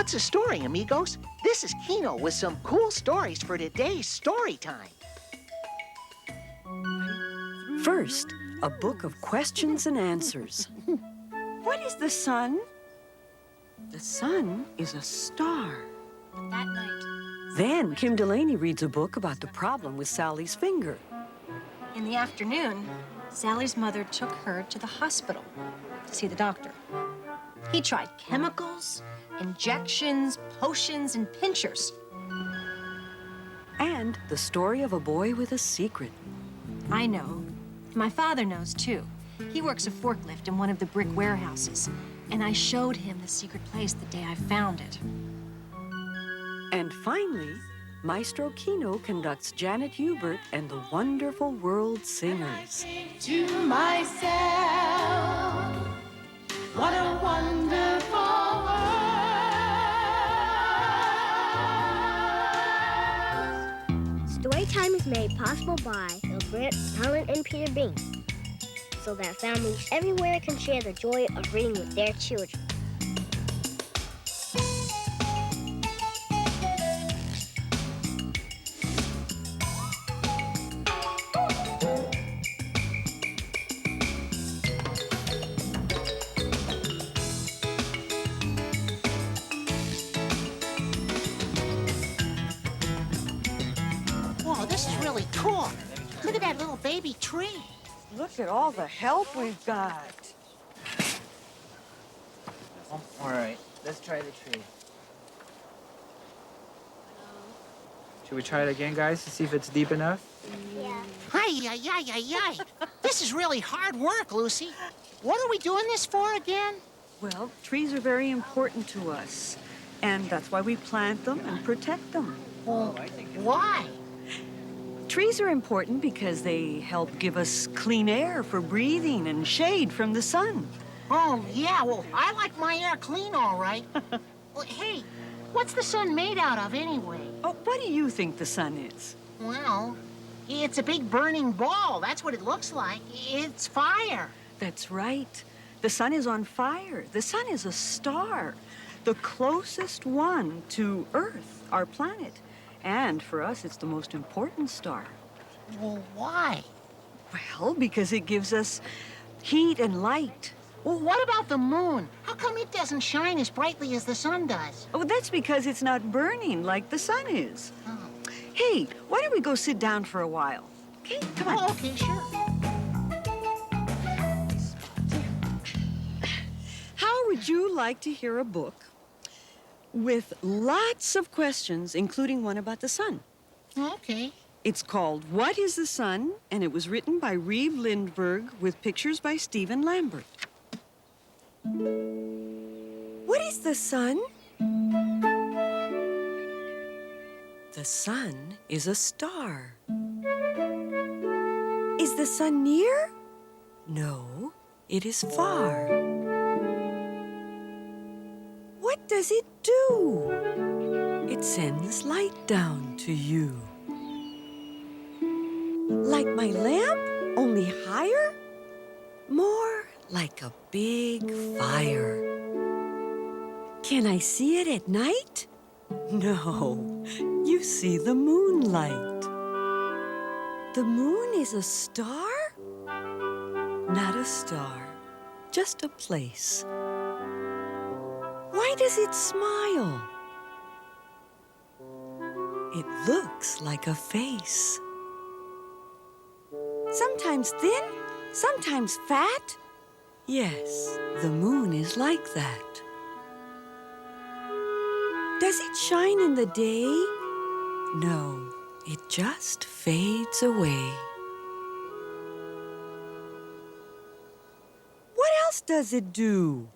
What's a story, amigos? This is Kino with some cool stories for today's story time. First, a book of questions and answers. What is the sun? The sun is a star. That night. Then Kim Delaney reads a book about the problem with Sally's finger. In the afternoon, Sally's mother took her to the hospital to see the doctor. He tried chemicals, injections, potions, and pinchers. And the story of a boy with a secret. I know. My father knows, too. He works a forklift in one of the brick warehouses, and I showed him the secret place the day I found it. And finally, Maestro Kino conducts Janet Hubert and the Wonderful World Singers. To myself, what a wonderful world. Storytime is made possible by Hubert, Helen, and Peter Bain, so that families everywhere can share the joy of reading with their children. Whoa, this is really cool. Look at that little baby tree. Look at all the help we've got. Oh, all right, let's try the tree. Should we try it again, guys, to see if it's deep enough? Yeah. Hi. This is really hard work, Lucy. What are we doing this for again? Well, trees are very important to us, and that's why we plant them and protect them. Well, why? Trees are important because they help give us clean air for breathing and shade from the sun. Oh, yeah, well, I like my air clean, all right. Well, hey, what's the sun made out of anyway? Oh, what do you think the sun is? Well, it's a big burning ball. That's what it looks like. It's fire. That's right. The sun is on fire. The sun is a star, the closest one to Earth, our planet. And for us, it's the most important star. Well, why? Well, because it gives us heat and light. Well, what about the moon? How come it doesn't shine as brightly as the sun does? Oh, that's because it's not burning like the sun is. Oh. Hey, why don't we go sit down for a while? Okay, come on. Oh, okay, sure. How would you like to hear a book with lots of questions, including one about the sun? Okay. It's called What is the Sun? And it was written by Reeve Lindbergh with pictures by Stephen Lambert. What is the sun? The sun is a star. Is the sun near? No, it is far. What does it do? It sends light down to you. Like my lamp, only higher? More like a big fire. Can I see it at night? No, you see the moonlight. The moon is a star? Not a star, just a place. Why does it smile? It looks like a face. Sometimes thin, sometimes fat. Yes, the moon is like that. Does it shine in the day? No, it just fades away. What else does it do?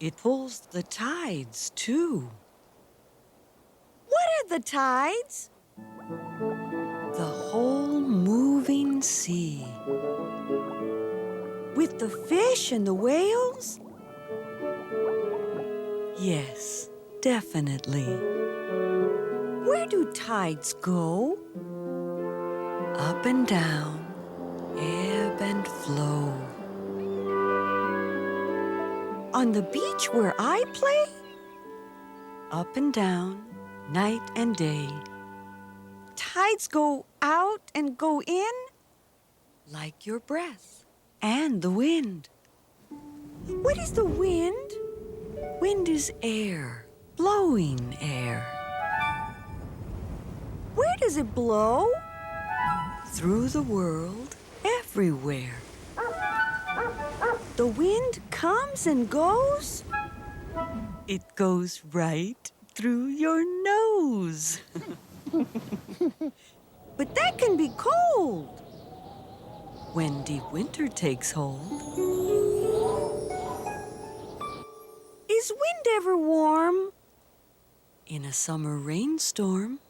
It pulls the tides, too. What are the tides? The whole moving sea. With the fish and the whales? Yes, definitely. Where do tides go? Up and down, ebb and flow. On the beach where I play? up and down, night and day. Tides go out and go in like your breath and the wind. What is the wind? Wind is air, blowing air. Where does it blow? Through the world, everywhere. The wind comes and goes. It goes right through your nose. But that can be cold when deep winter takes hold. Is wind ever warm in a summer rainstorm?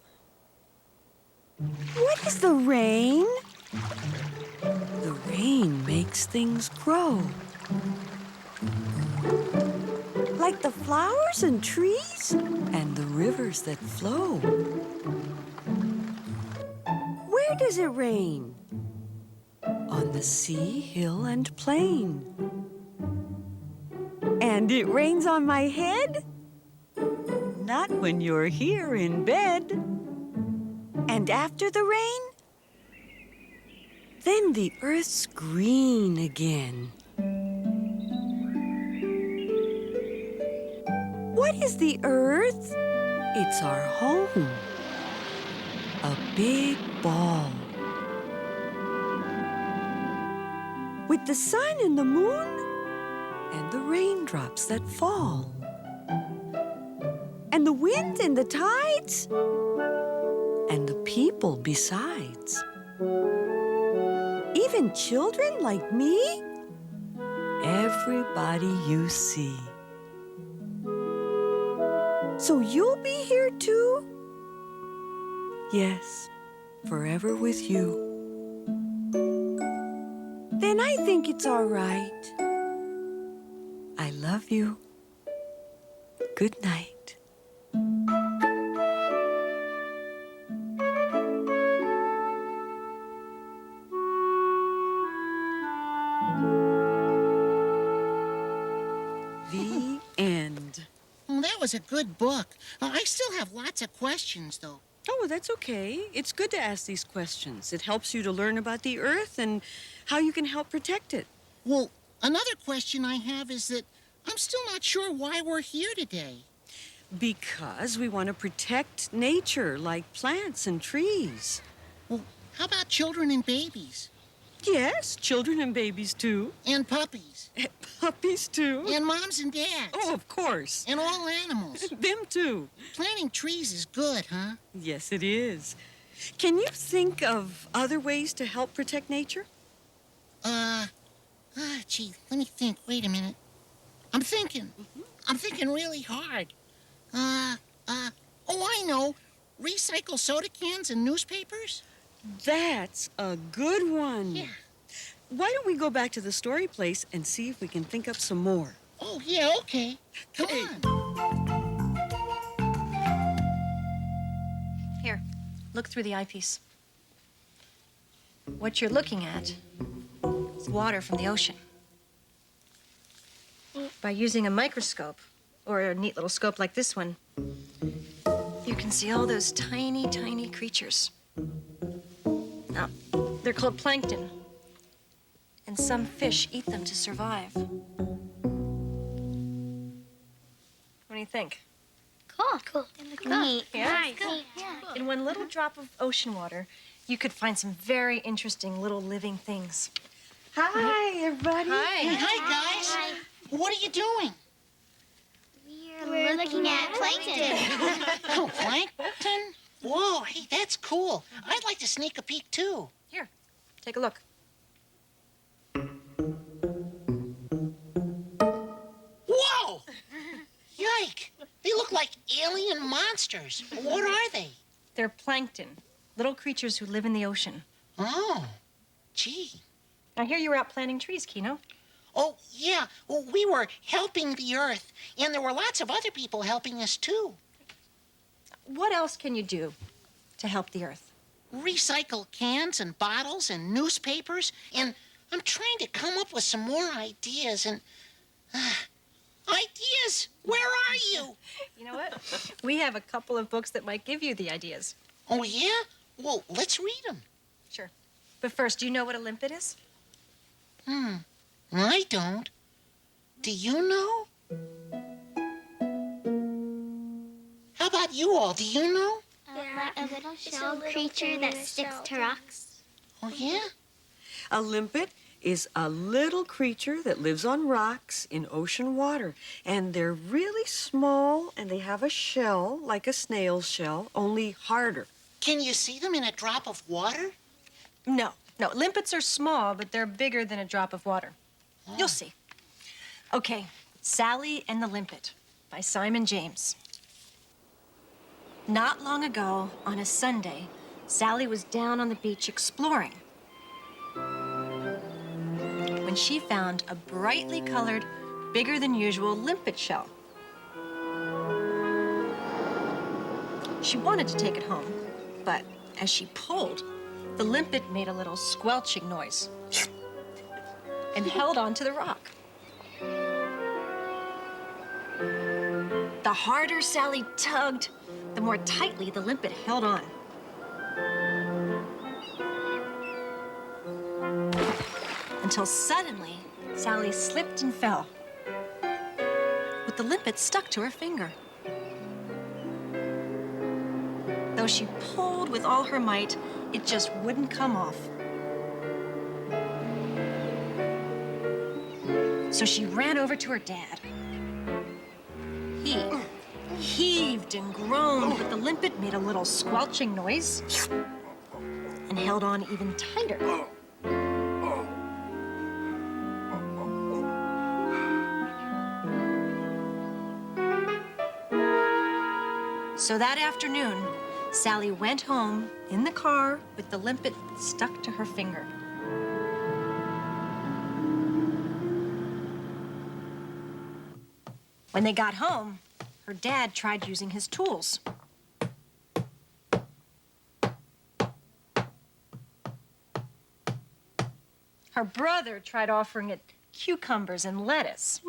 What is the rain? The rain makes things grow. Like the flowers and trees and the rivers that flow. Where does it rain? On the sea, hill, and plain. And it rains on my head? Not when you're here in bed. And after the rain? Then the earth's green again. What is the earth? It's our home. A big ball. With the sun and the moon and the raindrops that fall. And the wind and the tides and the people besides. Even children like me, everybody you see. So you'll be here too? Yes, forever with you. Then I think it's all right. I love you. Good night. The end. Well, that was a good book. I still have lots of questions, though. Oh, that's okay. It's good to ask these questions. It helps you to learn about the Earth and how you can help protect it. Well, another question I have is that I'm still not sure why we're here today. Because we want to protect nature, like plants and trees. Well, how about children and babies? Yes, children and babies, too. And puppies? Puppies, too. And moms and dads? Oh, of course. And all animals? Them, too. Planting trees is good, huh? Yes, it is. Can you think of other ways to help protect nature? Gee, let me think. Wait a minute. I'm thinking. I'm thinking really hard. Oh, I know. Recycle soda cans and newspapers? That's a good one. Yeah. Why don't we go back to the story place and see if we can think up some more? Oh, yeah, okay. Come on. Here, look through the eyepiece. What you're looking at is water from the ocean. By using a microscope, or a neat little scope like this one, you can see all those tiny, tiny creatures. Now, they're called plankton, and some fish eat them to survive. What do you think? Cool. Neat. Yeah? Nice. Yeah. In one little drop of ocean water, you could find some very interesting little living things. Hi, everybody. Hey, hi, guys. What are you doing? We're looking at plankton. Oh, plankton? Whoa, hey, that's cool. I'd like to sneak a peek, too. Here, take a look. Whoa! Yike! They look like alien monsters. What are they? They're plankton, little creatures who live in the ocean. Oh, gee. Now, here you were out planting trees, Kino. Oh, yeah. Well, we were helping the Earth, and there were lots of other people helping us, too. What else can you do to help the Earth? Recycle cans and bottles and newspapers, and I'm trying to come up with some more ideas, and Ideas! Where are you? You know what? We have a couple of books that might give you the ideas. Oh, yeah? Well, let's read them. Sure. But first, do you know what a limpet is? I don't. Do you know? How about you all? Do you know? A little shell creature that sticks to rocks. Oh, yeah? A limpet is a little creature that lives on rocks in ocean water. And they're really small, and they have a shell, like a snail's shell, only harder. Can you see them in a drop of water? No. Limpets are small, but they're bigger than a drop of water. Oh. You'll see. Okay, Sally and the Limpet by Simon James. Not long ago, on a Sunday, Sally was down on the beach exploring when she found a brightly colored, bigger than usual limpet shell. She wanted to take it home, but as she pulled, the limpet made a little squelching noise and held on to the rock. The harder Sally tugged, the more tightly the limpet held on. Until suddenly, Sally slipped and fell, with the limpet stuck to her finger. Though she pulled with all her might, it just wouldn't come off. So she ran over to her dad. He heaved and groaned, but the limpet made a little squelching noise and held on even tighter. So that afternoon, Sally went home in the car with the limpet stuck to her finger. When they got home, her dad tried using his tools. Her brother tried offering it cucumbers and lettuce.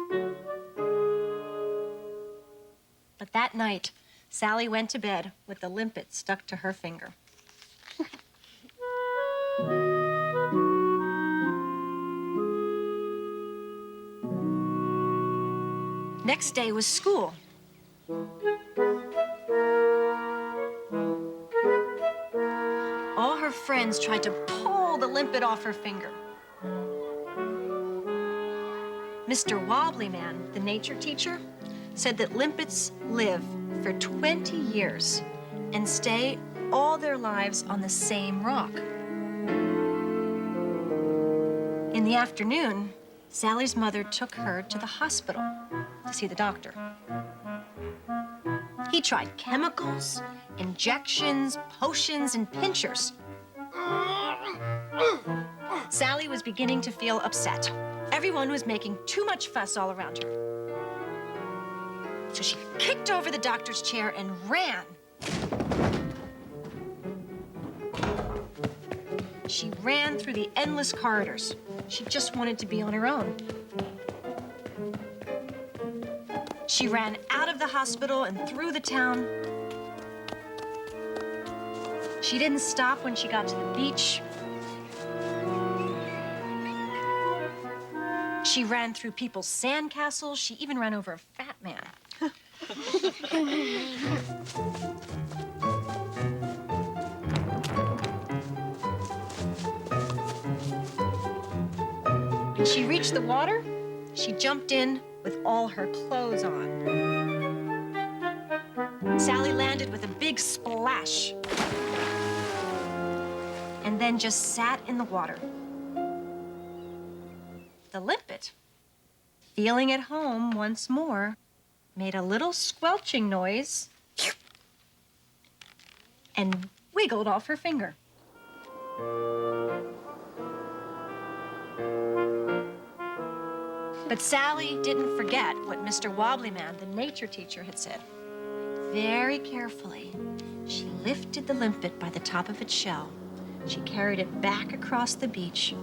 But that night, Sally went to bed with the limpet stuck to her finger. Next day was school. All her friends tried to pull the limpet off her finger. Mr. Wobbly Man, the nature teacher, said that limpets live for 20 years and stay all their lives on the same rock. In the afternoon, Sally's mother took her to the hospital to see the doctor. He tried chemicals, injections, potions, and pinchers. Sally was beginning to feel upset. Everyone was making too much fuss all around her. So she kicked over the doctor's chair and ran. She ran through the endless corridors. She just wanted to be on her own. She ran out of the hospital and through the town. She didn't stop when she got to the beach. She ran through people's sandcastles. She even ran over a fat man. When she reached the water, she jumped in with all her clothes on. Sally landed with a big splash and then just sat in the water. The limpet, feeling at home once more, made a little squelching noise and wiggled off her finger. But Sally didn't forget what Mr. Wobbly Man, the nature teacher, had said. Very carefully, she lifted the limpet by the top of its shell. She carried it back across the beach,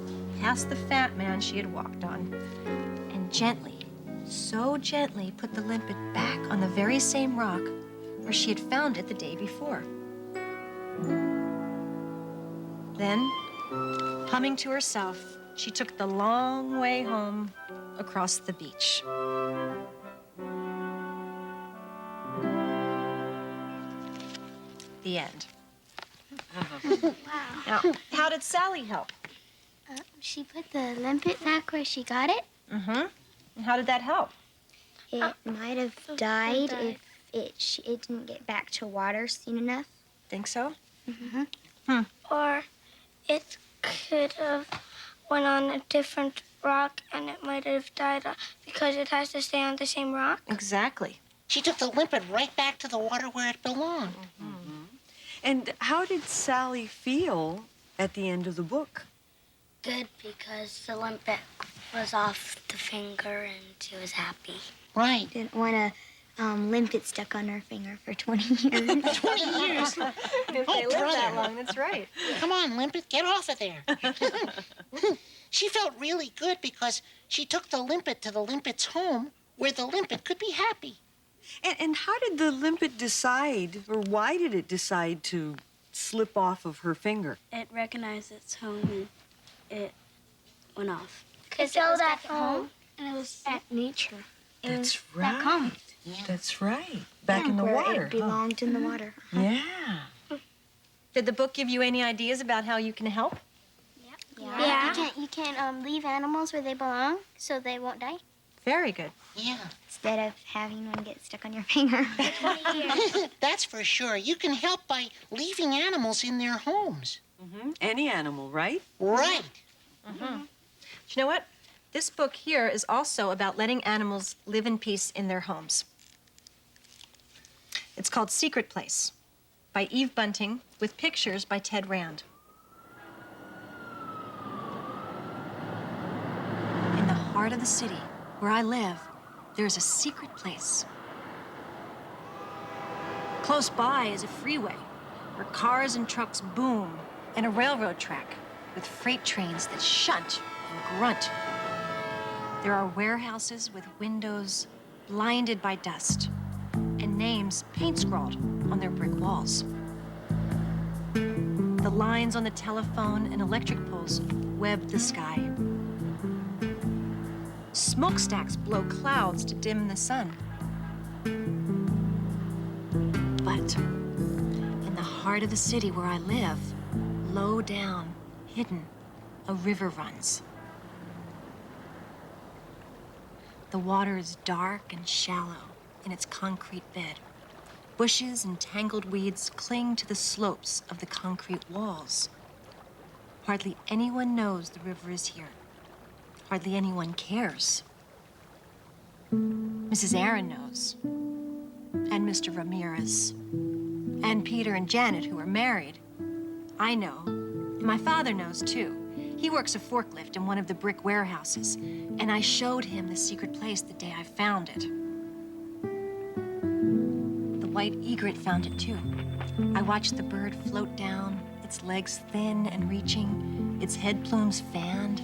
past the fat man she had walked on, and gently, so gently put the limpet back on the very same rock where she had found it the day before. Then, humming to herself, she took the long way home across the beach. The end. Wow. Now, how did Sally help? She put the limpet back where she got it. Mm-hmm. And how did that help? It might have died if it didn't get back to water soon enough. Think so? Or it could have went on a different rock and it might have died because it has to stay on the same rock. Exactly. She took the limpet right back to the water where it belonged. And how did Sally feel at the end of the book? Good, because the limpet was off the finger and she was happy. Right. Didn't want a limpet stuck on her finger for 20 years. 20 years. If Oh, they live that brother. long, that's right. Come on, limpet, get off of there. She felt really good because she took the limpet to the limpet's home where the limpet could be happy. And how did the limpet decide, or why did it decide to slip off of her finger? It recognized its home and it went off. Because It was at home and it was at nature. That's back home. That's right. Back in the where water. it belonged in the water. Yeah. Did the book give you any ideas about how you can help? Yeah. You can't leave animals where they belong so they won't die. Very good. Yeah, Instead of having one get stuck on your finger. that's for sure. You can help by leaving animals in their homes. Any animal, right? Right. But you know what? This book here is also about letting animals live in peace in their homes. It's called Secret Place by Eve Bunting with pictures by Ted Rand. In the heart of the city where I live, there's a secret place. Close by is a freeway where cars and trucks boom and a railroad track with freight trains that shunt and grunt. There are warehouses with windows blinded by dust and names paint-scrawled on their brick walls. The lines on the telephone and electric poles web the sky. Smokestacks blow clouds to dim the sun. But in the heart of the city where I live, low down, hidden, a river runs. The water is dark and shallow in its concrete bed. Bushes and tangled weeds cling to the slopes of the concrete walls. Hardly anyone knows the river is here. Hardly anyone cares. Mrs. Aaron knows, and Mr. Ramirez, and Peter and Janet, who are married. I know, and my father knows too. He works a forklift in one of the brick warehouses, and I showed him the secret place the day I found it. The white egret found it too. I watched the bird float down, its legs thin and reaching, its head plumes fanned.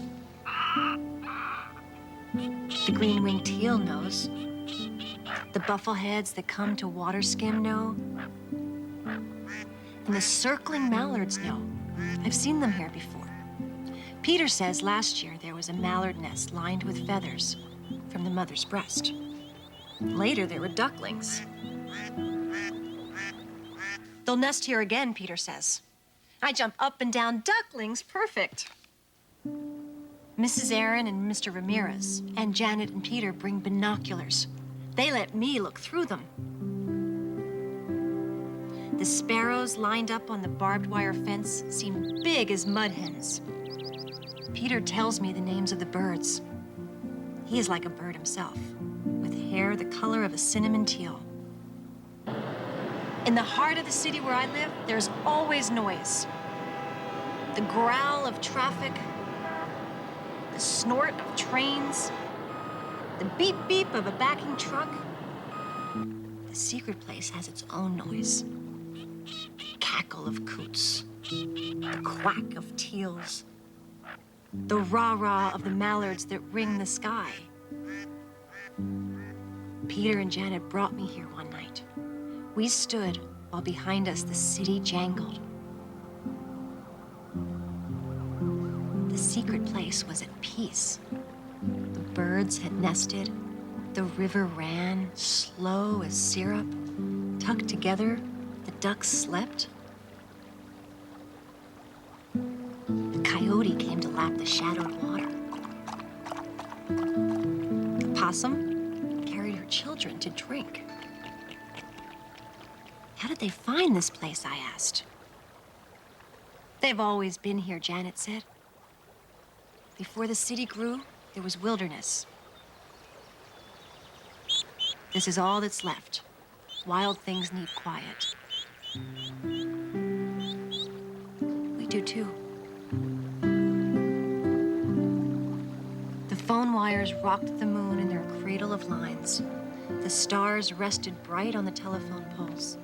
The green-winged teal knows. The buffleheads that come to water skim know. And the circling mallards know. I've seen them here before. Peter says last year there was a mallard nest lined with feathers from the mother's breast. Later there were ducklings. They'll nest here again, Peter says. I jump up and down, ducklings, perfect. Mrs. Aaron and Mr. Ramirez and Janet and Peter bring binoculars. They let me look through them. The sparrows lined up on the barbed wire fence seem big as mud hens. Peter tells me the names of the birds. He is like a bird himself, with hair the color of a cinnamon teal. In the heart of the city where I live, there's always noise. The growl of traffic, the snort of trains, the beep-beep of a backing truck. The secret place has its own noise. The cackle of coots, the quack of teals, the rah-rah of the mallards that ring the sky. Peter and Janet brought me here one night. We stood while behind us the city jangled. The secret place was at peace. The birds had nested. The river ran, slow as syrup. Tucked together, the ducks slept. The coyote came to lap the shadowed water. The possum carried her children to drink. How did they find this place, I asked. They've always been here, Janet said. Before the city grew, there was wilderness. This is all that's left. Wild things need quiet. We do too. The phone wires rocked the moon in their cradle of lines. The stars rested bright on the telephone poles.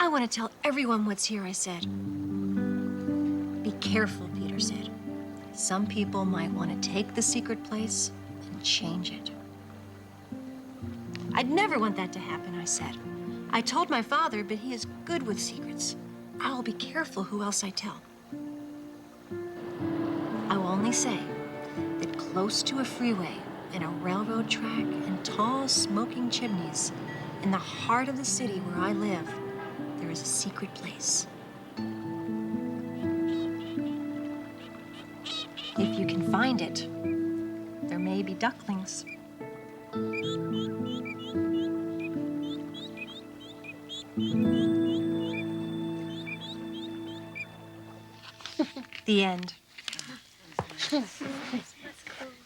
I want to tell everyone what's here, I said. Be careful, Peter said. Some people might want to take the secret place and change it. I'd never want that to happen, I said. I told my father, but he is good with secrets. I will be careful who else I tell. I will only say that close to a freeway and a railroad track and tall smoking chimneys, in the heart of the city where I live, there is a secret place. If you can find it, there may be ducklings. The end.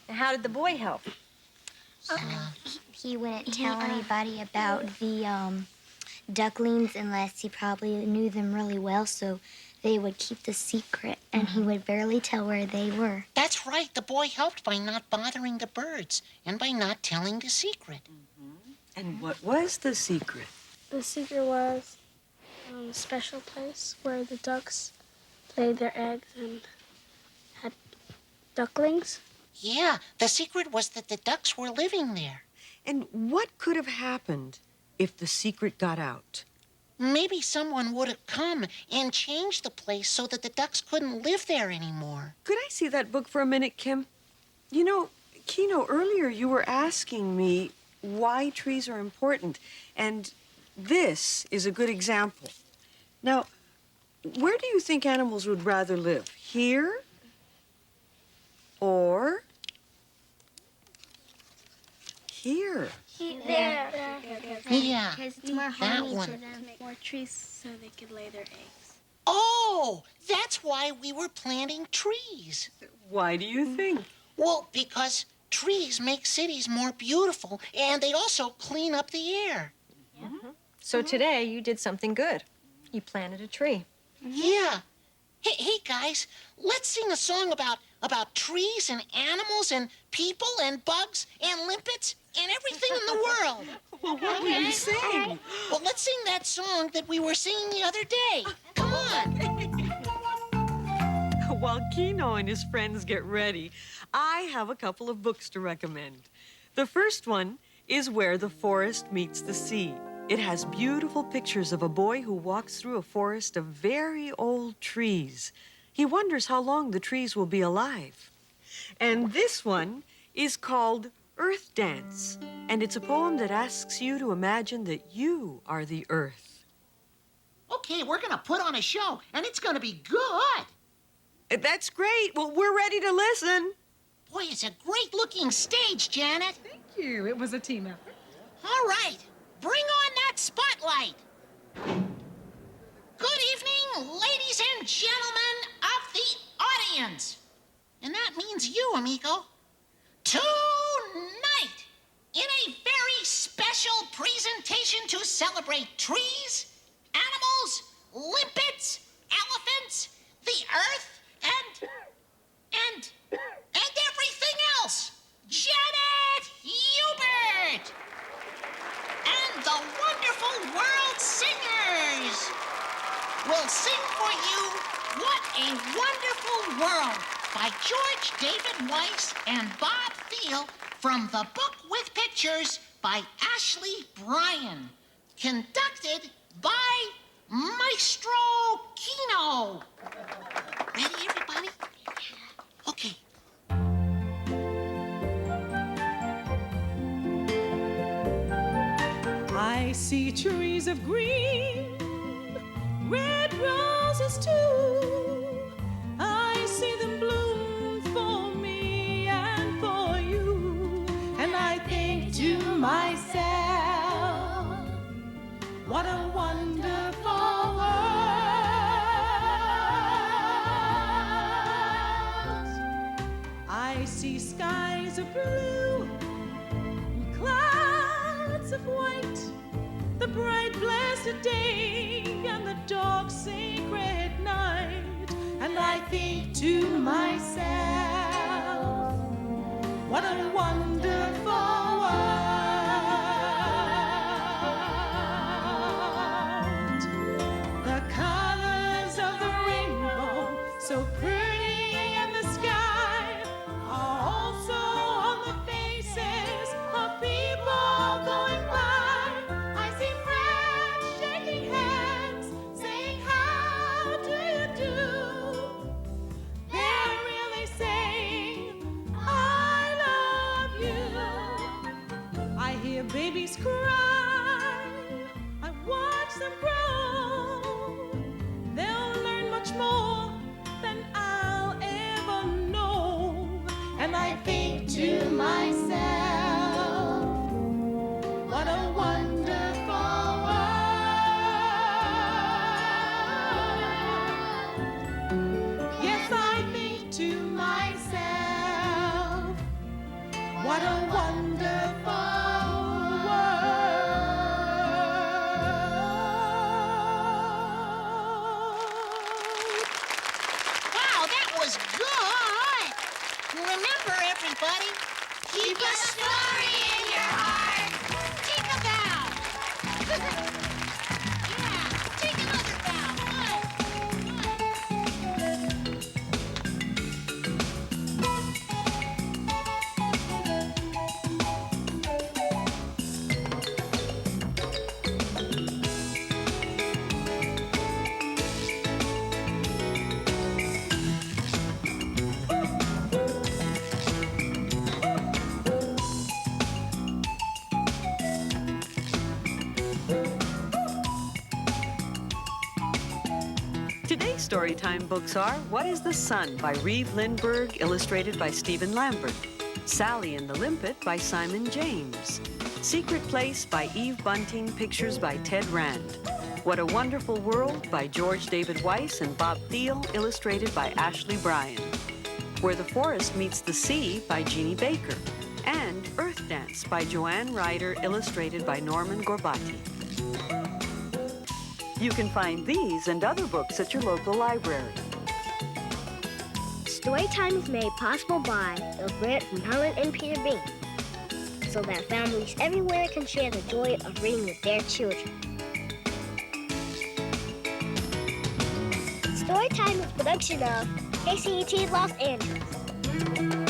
How did the boy help? He wouldn't tell anybody about the ducklings unless he probably knew them really well, so they would keep the secret, and he would barely tell where they were. That's right. The boy helped by not bothering the birds and by not telling the secret. And what was the secret? The secret was a special place where the ducks laid their eggs and had ducklings. Yeah, the secret was that the ducks were living there. And what could have happened if the secret got out? Maybe someone would have come and changed the place so that the ducks couldn't live there anymore. Could I see that book for a minute, Kim? You know, Kino, earlier you were asking me why trees are important, and this is a good example. Now, where do you think animals would rather live? Here? Or here? There. Yeah, Because it's more that honey one. to them. Make more trees so they could lay their eggs. Oh, that's why we were planting trees. Why do you think? Well, because trees make cities more beautiful, and they also clean up the air. So today you did something good. You planted a tree. Yeah. Hey, guys, let's sing a song about trees and animals and people and bugs and limpets and everything in the world. Well, what will you sing? Well, let's sing that song that we were singing the other day. Come on. While Kino and his friends get ready, I have a couple of books to recommend. The first one is Where the Forest Meets the Sea. It has beautiful pictures of a boy who walks through a forest of very old trees. He wonders how long the trees will be alive. And this one is called Earth Dance, and it's a poem that asks you to imagine that you are the earth. Okay, we're going to put on a show, and it's going to be good. That's great. Well, we're ready to listen. Boy, it's a great-looking stage, Janet. Thank you. It was a team effort. All right, bring on that spotlight. Good evening, ladies and gentlemen of the audience. And that means you, amigo. Tonight, in a very special presentation to celebrate trees, animals, limpets, elephants, the earth, and everything else, Janet Hubert and the wonderful world singers will sing for you What a Wonderful World by George David Weiss and Bob Thiel from the book with pictures by Ashley Bryan, conducted by Maestro Kino. Ready, everybody? Okay. I see trees of green, red roses too. I see them bloom for me and for you. And I think to myself, what a wonderful world. I see skies of blue, clouds of white, the bright blessed day and the dark sacred night. And I think to myself, what a wonderful world. The colors of the rainbow, so pretty in the sky, are also on the faces of people going by. I see friends shaking hands, saying, how do you do? They're really saying, I love you. I hear babies cry, I watch them grow. They'll learn much more than I'll ever know. And I think to myself, what a wonderful world. Yes, I think to myself, what a wonderful world. Wow, that was good. Remember, everybody, keep a story in your heart. Take a bow. Yeah, take another bow. Today's Storytime books are What is the Sun by Reeve Lindbergh, illustrated by Stephen Lambert. Sally and the Limpet by Simon James. Secret Place by Eve Bunting, pictures by Ted Rand. What a Wonderful World by George David Weiss and Bob Thiel, illustrated by Ashley Bryan. Where the Forest Meets the Sea by Jeannie Baker. And Earth Dance by Joanne Ryder, illustrated by Norman Gorbati. You can find these and other books at your local library. Storytime is made possible by the grant from Helen and Peter Bain, so that families everywhere can share the joy of reading with their children. Storytime is a production of KCET Los Angeles.